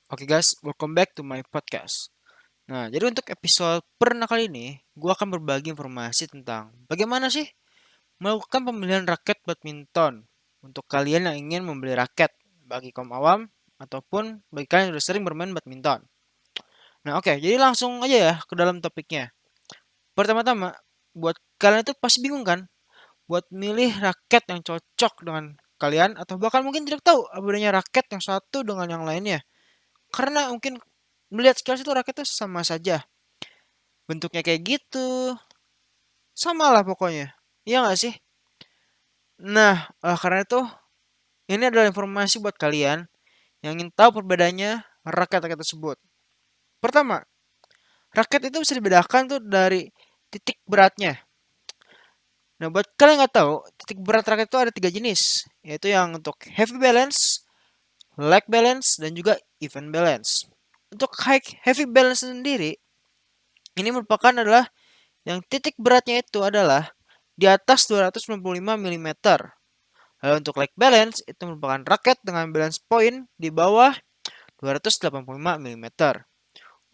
Oke guys, welcome back to my podcast. Nah, jadi untuk episode perdana kali ini, gue akan berbagi informasi tentang bagaimana sih melakukan pemilihan raket badminton untuk kalian yang ingin membeli raket bagi kaum awam ataupun bagi kalian yang sudah sering bermain badminton. Nah, oke, jadi langsung aja ya ke dalam topiknya. Pertama-tama, buat kalian itu pasti bingung kan buat milih raket yang cocok dengan kalian atau bahkan mungkin tidak tahu apa bedanya raket yang satu dengan yang lainnya. Karena mungkin melihat sekilas itu raket itu sama saja. Bentuknya kayak gitu, sama lah pokoknya. Iya nggak sih? Nah, karena itu ini adalah informasi buat kalian yang ingin tahu perbedaannya raket-raket tersebut. Pertama, raket itu bisa dibedakan tuh dari titik beratnya. Nah, buat kalian yang nggak tahu, titik berat raket itu ada tiga jenis, yaitu yang untuk heavy balance, leg balance, dan juga even balance. Untuk heavy balance sendiri, ini merupakan adalah yang titik beratnya itu adalah di atas 295 mm. Lalu untuk leg balance itu merupakan raket dengan balance point di bawah 285 mm.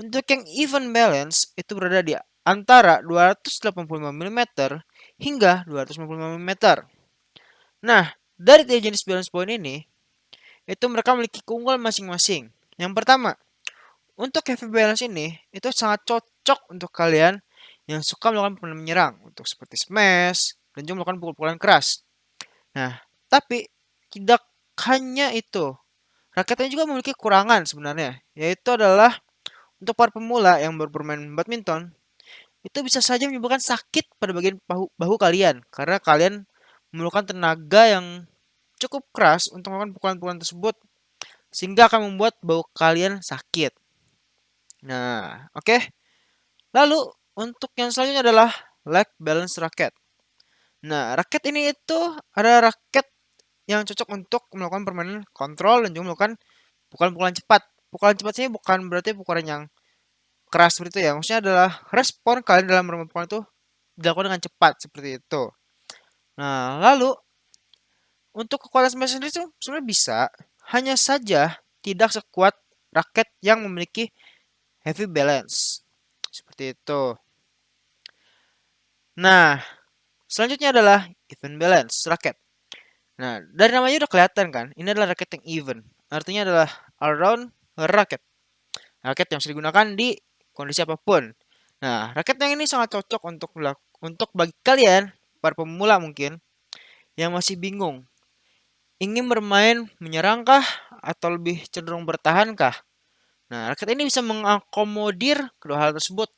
Untuk yang even balance itu berada di antara 285 mm hingga 255 mm. Nah, dari tiga jenis balance point ini, itu mereka memiliki keunggulan masing-masing. Yang pertama, untuk heavy balance ini, itu sangat cocok untuk kalian yang suka melakukan permainan menyerang, untuk seperti smash, dan juga melakukan pukul-pukulan keras. Nah, tapi tidak hanya itu. Raketnya juga memiliki kekurangan sebenarnya, yaitu adalah untuk para pemula yang baru bermain badminton, itu bisa saja menyebabkan sakit pada bagian bahu kalian karena kalian memerlukan tenaga yang cukup keras untuk melakukan pukulan-pukulan tersebut sehingga akan membuat bahu kalian sakit. Nah, oke. Lalu untuk yang selanjutnya adalah leg balance racket. Nah, raket ini itu ada raket yang cocok untuk melakukan permainan kontrol dan juga melakukan pukulan-pukulan cepat. Pukulan cepat sini bukan berarti pukulan yang keras seperti itu ya. Maksudnya adalah respon kalian dalam bermain pukulan itu dilakukan dengan cepat seperti itu. Nah, lalu untuk kekuatan smash sendiri tuh sebenarnya bisa, hanya saja tidak sekuat raket yang memiliki heavy balance. Seperti itu. Nah, selanjutnya adalah even balance raket. Nah, dari namanya udah kelihatan kan, ini adalah raket yang even. Artinya adalah all round raket. Raket yang bisa digunakan di kondisi apapun. Nah, raket yang ini sangat cocok untuk bagi kalian para pemula mungkin yang masih bingung, ingin bermain menyerangkah atau lebih cenderung bertahankah. Nah, raket ini bisa mengakomodir kedua hal tersebut.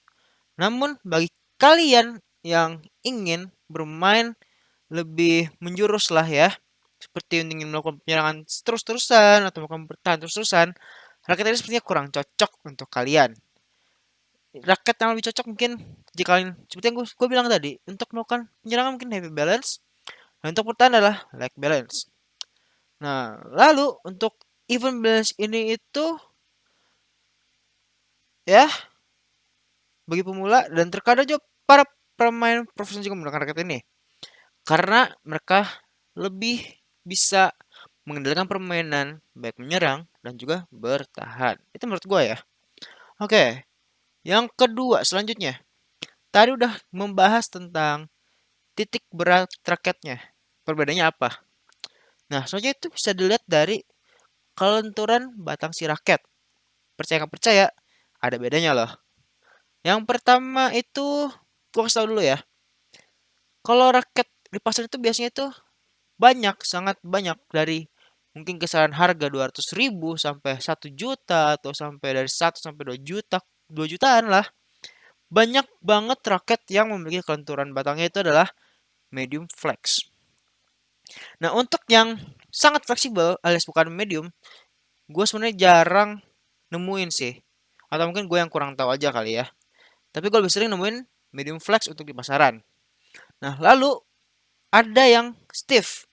Namun bagi kalian yang ingin bermain lebih menjurus lah ya, seperti ingin melakukan penyerangan terus-terusan atau melakukan bertahan terus-terusan, raket ini sepertinya kurang cocok untuk kalian. Raket yang lebih cocok mungkin jika kalian seperti yang gue bilang tadi, untuk melakukan penyerangan mungkin heavy balance, dan untuk bertahan adalah leg balance. Nah, lalu untuk even balance ini itu ya bagi pemula dan terkadang juga para pemain profesional juga menggunakan raket ini karena mereka lebih bisa mengendalikan permainan baik menyerang dan juga bertahan. Itu menurut gue ya. Oke, yang kedua selanjutnya. Tadi udah membahas tentang titik berat raketnya. Perbedaannya apa? Nah, selanjutnya itu bisa dilihat dari kelenturan batang si raket. Percaya nggak percaya, ada bedanya loh. Yang pertama itu, gua kasih tau dulu ya. Kalau raket di pasar itu biasanya itu banyak, sangat banyak dari mungkin kisaran harga 200.000 sampai 1 juta atau sampai dari 1 sampai 2 juta, 2 jutaan lah. Banyak banget raket yang memiliki kelenturan batangnya itu adalah medium flex. Nah, untuk yang sangat fleksibel alias bukan medium, gue sebenarnya jarang nemuin sih. Atau mungkin gue yang kurang tahu aja kali ya. Tapi gue lebih sering nemuin medium flex untuk di pasaran. Nah, lalu ada yang stiff.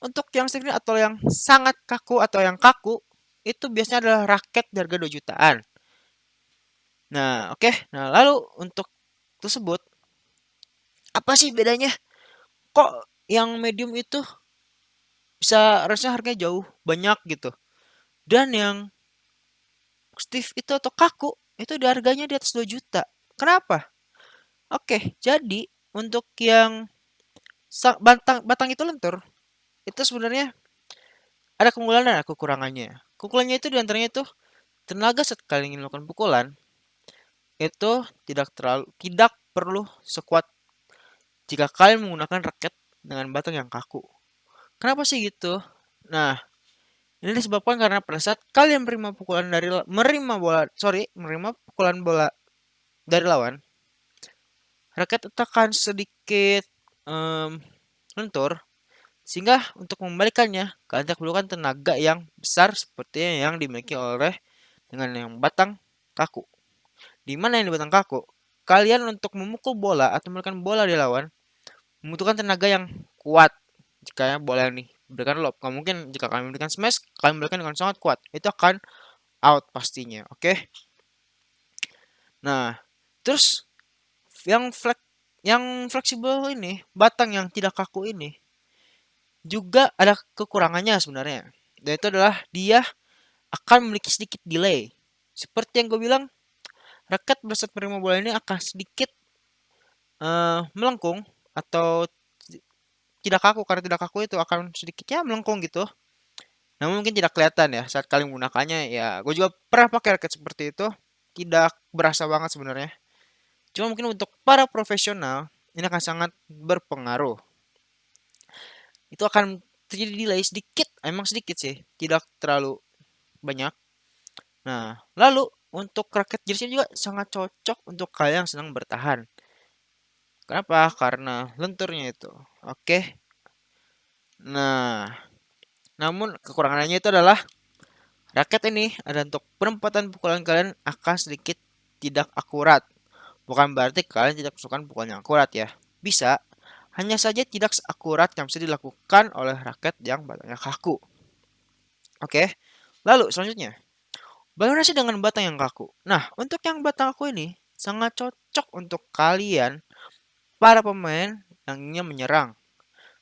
Untuk yang stiff ini atau yang sangat kaku atau yang kaku, itu biasanya adalah raket di harga 2 jutaan. Nah, oke. Nah, lalu untuk tersebut, apa sih bedanya? Kok yang medium itu bisa rasanya harganya jauh banyak gitu. Dan yang stiff itu atau kaku itu harganya di atas 2 juta. Kenapa? Oke, jadi untuk yang batang batang itu lentur, itu sebenarnya ada keunggulan dan ada kekurangannya. Kekurangannya itu diantaranya itu tenaga saat kalian ingin melakukan pukulan itu tidak perlu sekuat jika kalian menggunakan raket dengan batang yang kaku. Kenapa sih gitu? Nah, ini disebabkan karena pada saat kalian menerima pukulan bola dari lawan, raket itu akan sedikit lentur sehingga untuk membalikannya kalian tidak perlukan tenaga yang besar seperti yang dimiliki oleh dengan yang batang kaku. Di mana yang di batang kaku, kalian untuk memukul bola atau memberikan bola di lawan membutuhkan tenaga yang kuat. Jika bola yang diberikan lob, nggak mungkin jika kalian memberikan smash, kalian memberikan dengan sangat kuat, itu akan out pastinya. Oke. Nah, terus yang fleksibel ini, batang yang tidak kaku ini juga ada kekurangannya sebenarnya. Dan itu adalah dia akan memiliki sedikit delay. Seperti yang gue bilang, raket pada saat menerima bola ini akan sedikit melengkung atau tidak kaku, karena tidak kaku itu akan sedikitnya melengkung gitu. Namun mungkin tidak kelihatan ya saat kalian menggunakannya. Ya, gue juga pernah pakai raket seperti itu. Tidak berasa banget sebenarnya. Cuma mungkin untuk para profesional ini akan sangat berpengaruh. Itu akan terjadi delay sedikit, emang sedikit sih, tidak terlalu banyak. Nah, lalu untuk raket jersey juga sangat cocok untuk kalian yang senang bertahan. Kenapa? Karena lenturnya itu. Oke. Nah, namun kekurangannya itu adalah raket ini ada untuk penempatan pukulan kalian akan sedikit tidak akurat. Bukan berarti kalian tidak melakukan pukulan yang akurat ya. Bisa, hanya saja tidak seakurat yang bisa dilakukan oleh raket yang batangnya kaku. Oke. Lalu selanjutnya, bagaimana sih dengan batang yang kaku? Nah, untuk yang batang kaku ini sangat cocok untuk kalian para pemain yang ingin menyerang.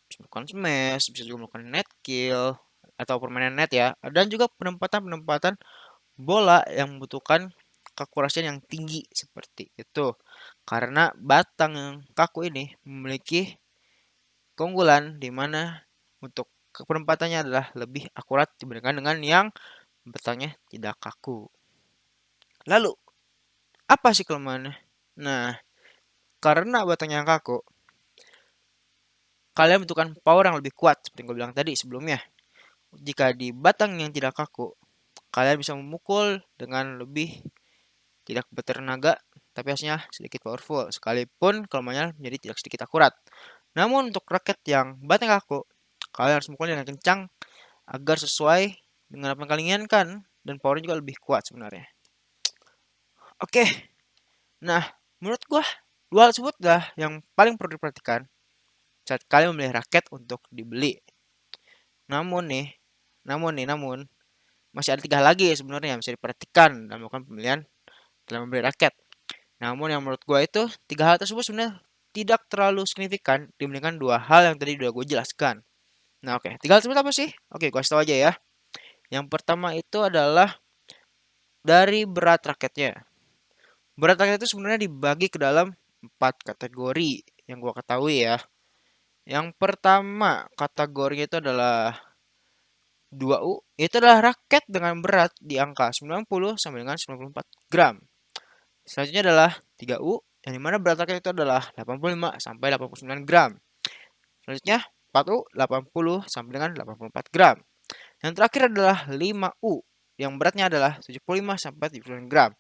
Bisa melakukan smash, bisa juga melakukan net kill atau permainan net ya. Dan juga penempatan-penempatan bola yang membutuhkan keakurasian yang tinggi seperti itu. Karena batang yang kaku ini memiliki keunggulan di mana untuk penempatannya adalah lebih akurat dibandingkan dengan yang batangnya tidak kaku. Lalu, apa sih kelemahannya? Nah, karena batangnya yang kaku, kalian membutuhkan power yang lebih kuat seperti yang gue bilang tadi sebelumnya. Jika di batang yang tidak kaku, kalian bisa memukul dengan lebih tidak bertenaga, tapi hasilnya sedikit powerful. Sekalipun kelemahannya menjadi tidak sedikit akurat. Namun untuk raket yang batang kaku, kalian harus memukul dengan kencang agar sesuai dengan apa yang kalian inginkan dan powernya juga lebih kuat sebenarnya. Oke, nah menurut gua dua hal tersebut dah yang paling perlu diperhatikan saat kalian memilih raket untuk dibeli. Namun masih ada 3 hal lagi sebenarnya yang bisa diperhatikan dalam melakukan pemilihan dalam membeli raket. Namun yang menurut gua itu 3 hal tersebut sebenarnya tidak terlalu signifikan dibandingkan 2 hal yang tadi udah gue jelaskan. Nah, oke. 3 hal tersebut apa sih? Oke, gua kasih tau aja ya. Yang pertama itu adalah dari berat raketnya. Berat raket itu sebenarnya dibagi ke dalam 4 kategori yang gua ketahui ya. Yang pertama kategorinya itu adalah 2U, itu adalah raket dengan berat di angka 90 sampai dengan 94 gram. Selanjutnya adalah 3U, yang dimana berat raket itu adalah 85 sampai 89 gram. Selanjutnya 4U, 80 sampai dengan 84 gram. Yang terakhir adalah 5U, yang beratnya adalah 75 sampai 79 gram.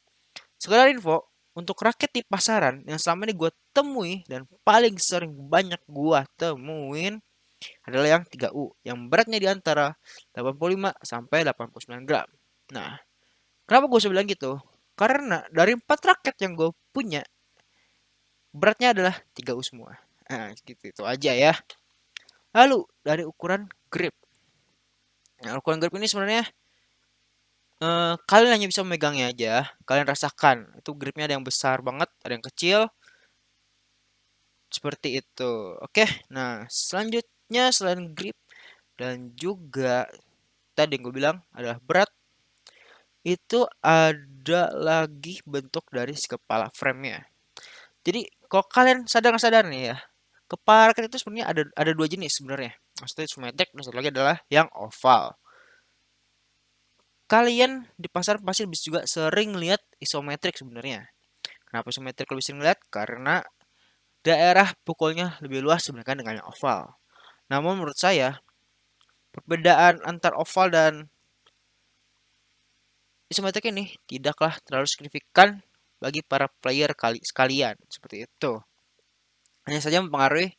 Sekedar info, untuk raket di pasaran yang selama ini gue temui dan paling sering banyak gue temuin adalah yang 3U, yang beratnya di antara 85 sampai 89 gram. Nah, kenapa gue bisa bilang gitu? Karena dari 4 raket yang gue punya, beratnya adalah 3U semua. Nah, gitu itu aja ya. Lalu, dari ukuran grip. Nah, ukuran grip ini sebenarnya kalian hanya bisa memegangnya aja. Kalian rasakan, itu gripnya ada yang besar banget, ada yang kecil. Seperti itu. Oke, nah selanjutnya selain grip dan juga tadi yang gue bilang adalah berat. itu ada lagi bentuk dari si kepala frame-nya. Jadi kalau kalian sadar nggak sadar nih ya, kepala raket itu sebenarnya ada dua jenis sebenarnya. Maksudnya simetrik dan satu lagi adalah yang oval. Kalian di pasar pasti bisa juga sering lihat isometrik sebenarnya. Kenapa isometrik lebih sering lihat? Karena daerah pukulnya lebih luas dibandingkan dengan yang oval. Namun menurut saya, perbedaan antar oval dan isometrik ini tidaklah terlalu signifikan bagi para player sekalian seperti itu. Hanya saja mempengaruhi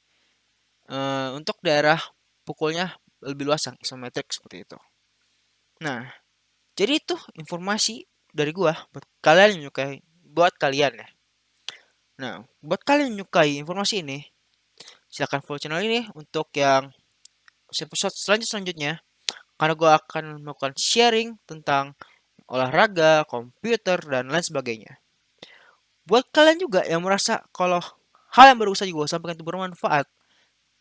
untuk daerah pukulnya lebih luas yang isometrik seperti itu. Nah, jadi itu informasi dari gua buat kalian yang menyukai, buat kalian ya. Nah, buat kalian yang menyukai informasi ini, silahkan follow channel ini untuk yang episode selanjutnya, karena gua akan melakukan sharing tentang olahraga, komputer, dan lain sebagainya. Buat kalian juga yang merasa kalau hal yang baru saja gue sampaikan itu bermanfaat,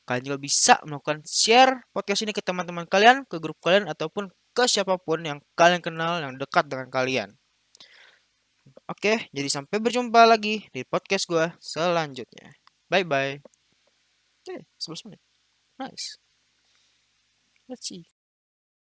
kalian juga bisa melakukan share podcast ini ke teman-teman kalian, ke grup kalian, ataupun ke siapapun yang kalian kenal yang dekat dengan kalian. Oke, jadi sampai berjumpa lagi di podcast gue selanjutnya. Bye-bye. 11 menit. Nice. Let's see.